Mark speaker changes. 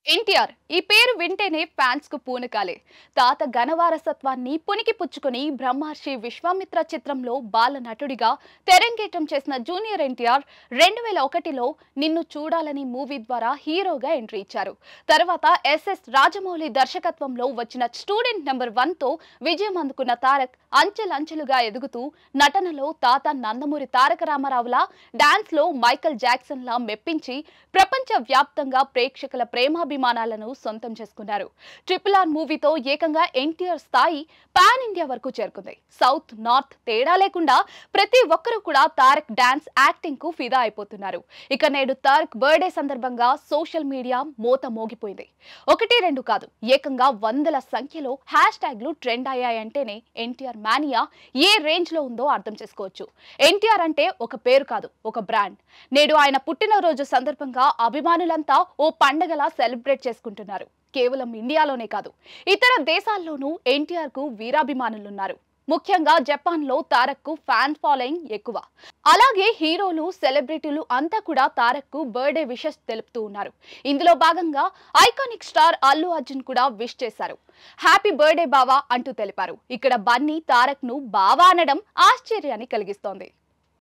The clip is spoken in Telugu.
Speaker 1: ఎన్టీఆర్ ఈ పేరు వింటేనే ఫ్యాన్స్ కు పూనకాలే. తాత ఘనవారసత్వాన్ని పునికి పుచ్చుకొని బ్రహ్మర్షి విశ్వామిత్ర చిత్రంలో బాల నటుడిగా తెరంగేట్రం చేసిన జూనియర్ ఎన్టీఆర్ 2001లో నిన్ను చూడాలని మూవీ ద్వారా హీరోగా ఎంట్రీ ఇచ్చారు. తర్వాత ఎస్ఎస్ రాజమౌళి దర్శకత్వంలో వచ్చిన స్టూడెంట్ నెంబర్ 1తో విజయం అందుకున్న తారక్ అంచెలంచెలుగా ఎదుగుతూ నటనలో తాత నందమూరి తారక రామారావులా, డాన్స్ లో మైకల్ జాక్సన్ లా మెప్పించి ప్రపంచ వ్యాప్తంగా ప్రేక్షకుల ప్రేమాభిమానాలను సొంతం చేసుకున్నారు. RRR మూవీతో ఏకంగా ఎన్టీఆర్ స్థాయి పాన్ ఇండియా వరకు చేరుకుంది. సౌత్ నార్త్ తేడా లేకుండా ప్రతి ఒక్కరూ కూడా తారక్ డాన్స్ యాక్టింగ్ కు ఫిదా అయిపోతున్నారు. ఇక నేడు తారక్ బర్త్డే సందర్భంగా సోషల్ మీడియా మోత మోగిపోయింది. 1-2 కాదు, ఏకంగా వందల సంఖ్యలో హ్యాష్ ట్యాగ్లు ట్రెండ్ అయ్యాయంటేనే ఎన్టీఆర్ మానియా ఏ రేంజ్ లో ఉందో అర్థం చేసుకోవచ్చు. ఎన్టీఆర్ అంటే ఒక పేరు కాదు, ఒక బ్రాండ్. నేడు ఆయన పుట్టినరోజు సందర్భంగా అభిమానులంతా ఓ పండగలా సెలబ్రేట్ చేసుకుంటున్నారు. కేవలం ఇండియాలోనే కాదు, ఇతర దేశాల్లోనూ ఎన్టీఆర్ కు వీరాభిమానులున్నారు. ముఖ్యంగా జపాన్ లో తారక్ కు ఫ్యాన్ ఫాలోయింగ్ ఎక్కువ. అలాగే హీరోలు, సెలబ్రిటీలు అంతా కూడా తారక్ కు బర్త్డే విషెస్ తెలుపుతూ ఉన్నారు. ఇందులో భాగంగా ఐకానిక్ స్టార్ అల్లు అర్జున్ కూడా విష్ చేశారు. హ్యాపీ బర్త్డే బావా అంటూ తెలిపారు. ఇక్కడ బన్నీ తారక్ ను బావా అనడం ఆశ్చర్యాన్ని కలిగిస్తోంది.